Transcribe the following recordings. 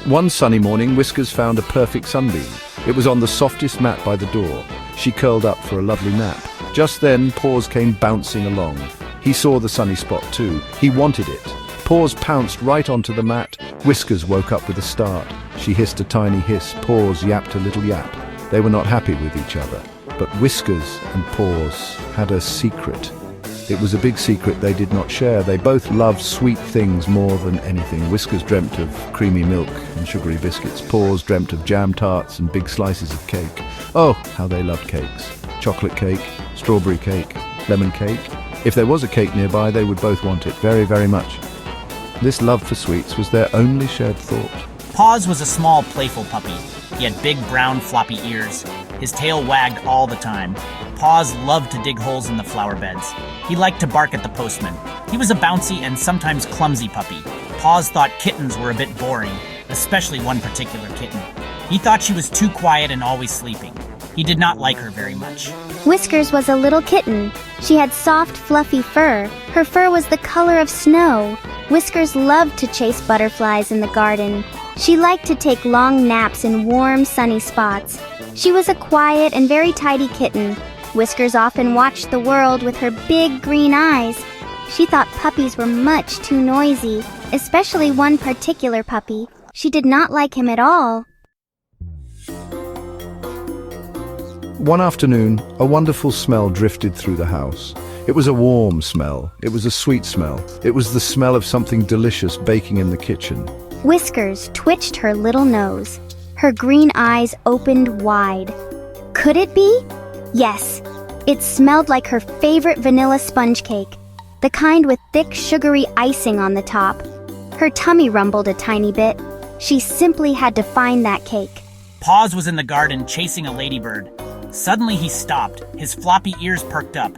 One sunny morning, Whiskers found a perfect sunbeam. It was on the softest mat by the door. She curled up for a lovely nap. Just then, Paws came bouncing along. He saw the sunny spot too. He wanted it. Paws pounced right onto the mat. Whiskers woke up with a start. She hissed a tiny hiss. Paws yapped a little yap. They were not happy with each other. But Whiskers and Paws had a secret. It was a big secret they did not share. They both loved sweet things more than anything. Whiskers dreamt of creamy milk and sugary biscuits. Paws dreamt of jam tarts and big slices of cake. Oh, how they loved cakes. Chocolate cake, strawberry cake, lemon cake. If there was a cake nearby, they would both want it very, very much. This love for sweets was their only shared thought. Paws was a small, playful puppy. He had big, brown, floppy ears. His tail wagged all the time. Paws loved to dig holes in the flower beds. He liked to bark at the postman. He was a bouncy and sometimes clumsy puppy. Paws thought kittens were a bit boring, especially one particular kitten. He thought she was too quiet and always sleeping. He did not like her very much. Whiskers was a little kitten. She had soft, fluffy fur. Her fur was the color of snow. Whiskers loved to chase butterflies in the garden. She liked to take long naps in warm, sunny spots. She was a quiet and very tidy kitten. Whiskers often watched the world with her big green eyes. She thought puppies were much too noisy, especially one particular puppy. She did not like him at all. One afternoon, a wonderful smell drifted through the house. It was a warm smell. It was a sweet smell. It was the smell of something delicious baking in the kitchen. Whiskers twitched her little nose. Her green eyes opened wide. Could it be? Yes. It smelled like her favorite vanilla sponge cake, the kind with thick, sugary icing on the top. Her tummy rumbled a tiny bit. She simply had to find that cake. Paws was in the garden chasing a ladybird. Suddenly he stopped. His floppy ears perked up.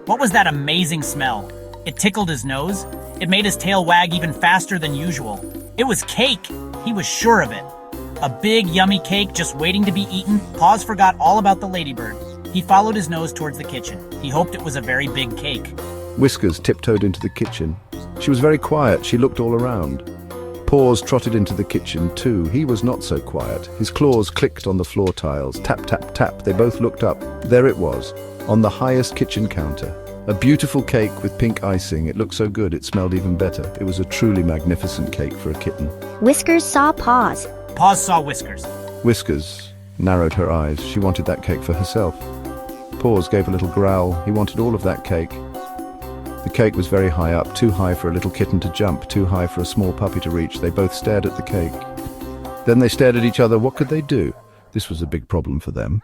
What was that amazing smell? It tickled his nose. It made his tail wag even faster than usual. It was cake! He was sure of it. A big, yummy cake just waiting to be eaten. Paws forgot all about the ladybird. He followed his nose towards the kitchen. He hoped it was a very big cake. Whiskers tiptoed into the kitchen. She was very quiet. She looked all around. Paws trotted into the kitchen too. He was not so quiet. His claws clicked on the floor tiles. Tap, tap, tap. They both looked up. There it was, on the highest kitchen counter. A beautiful cake with pink icing. It looked so good, it smelled even better. It was a truly magnificent cake for a kitten. Whiskers saw Paws. Paws saw Whiskers. Whiskers narrowed her eyes. She wanted that cake for herself. Paws gave a little growl. He wanted all of that cake. The cake was very high up, too high for a little kitten to jump, too high for a small puppy to reach. They both stared at the cake. Then they stared at each other. What could they do? This was a big problem for them.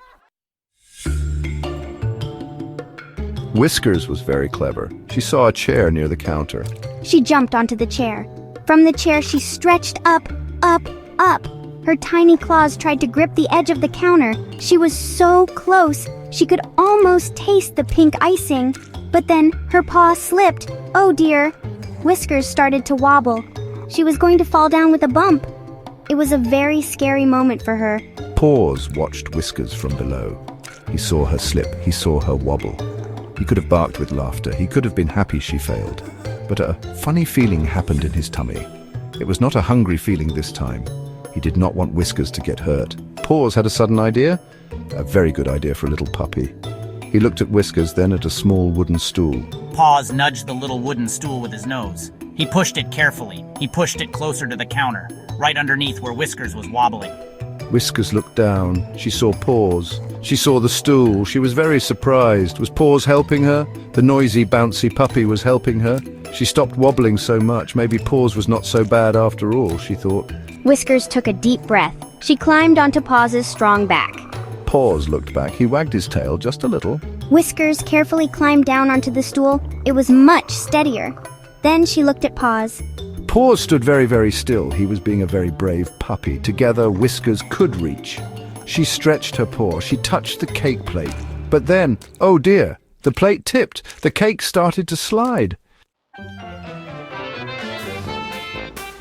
Whiskers was very clever. She saw a chair near the counter. She jumped onto the chair. From the chair, she stretched up, up, up. Her tiny claws tried to grip the edge of the counter. She was so close, she could almost taste the pink icing. But then her paw slipped. Oh dear. Whiskers started to wobble. She was going to fall down with a bump. It was a very scary moment for her. Paws watched Whiskers from below. He saw her slip. He saw her wobble. He could have barked with laughter. He could have been happy she failed. But a funny feeling happened in his tummy. It was not a hungry feeling this time. He did not want Whiskers to get hurt. Paws had a sudden idea. A very good idea for a little puppy. He looked at Whiskers, then at a small wooden stool. Paws nudged the little wooden stool with his nose. He pushed it carefully. He pushed it closer to the counter, right underneath where Whiskers was wobbling. Whiskers looked down. She saw Paws. She saw the stool. She was very surprised. Was Paws helping her? The noisy, bouncy puppy was helping her. She stopped wobbling so much. Maybe Paws was not so bad after all, she thought. Whiskers took a deep breath. She climbed onto Paws' strong back. Paws looked back. He wagged his tail just a little. Whiskers carefully climbed down onto the stool. It was much steadier. Then she looked at Paws. Paws stood very, very still. He was being a very brave puppy. Together, Whiskers could reach. She stretched her paw. She touched the cake plate. But then, oh dear, the plate tipped. The cake started to slide.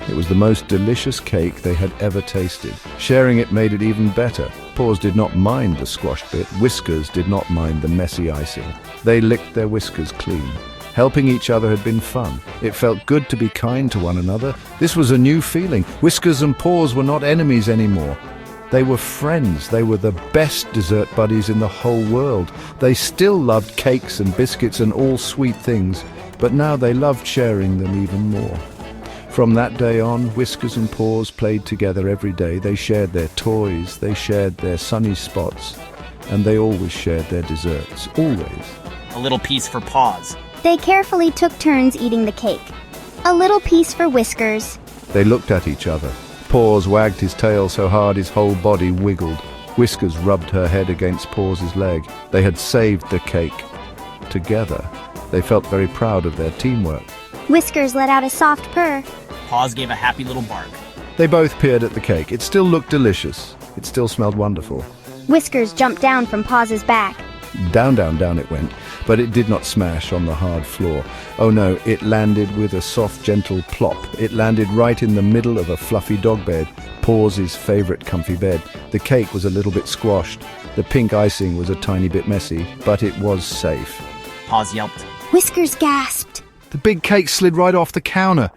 It was the most delicious cake they had ever tasted. Sharing it made it even better. Paws did not mind the squashed bit. Whiskers did not mind the messy icing. They licked their whiskers clean. Helping each other had been fun. It felt good to be kind to one another. This was a new feeling. Whiskers and Paws were not enemies anymore. They were friends. They were the best dessert buddies in the whole world. They still loved cakes and biscuits and all sweet things, but now they loved sharing them even more. From that day on, Whiskers and Paws played together every day. They shared their toys, they shared their sunny spots, and they always shared their desserts. Always. A little piece for Paws. They carefully took turns eating the cake. A little piece for Whiskers. They looked at each other. Paws wagged his tail so hard his whole body wiggled. Whiskers rubbed her head against Paws' leg. They had saved the cake. Together, they felt very proud of their teamwork. Whiskers let out a soft purr. Paws gave a happy little bark. They both peered at the cake. It still looked delicious. It still smelled wonderful. Whiskers jumped down from Paws' back. Down, down, down it went, but it did not smash on the hard floor. Oh no, it landed with a soft, gentle plop. It landed right in the middle of a fluffy dog bed, Paws' favorite comfy bed. The cake was a little bit squashed. The pink icing was a tiny bit messy, but it was safe. Paws yelped. Whiskers gasped. The big cake slid right off the counter.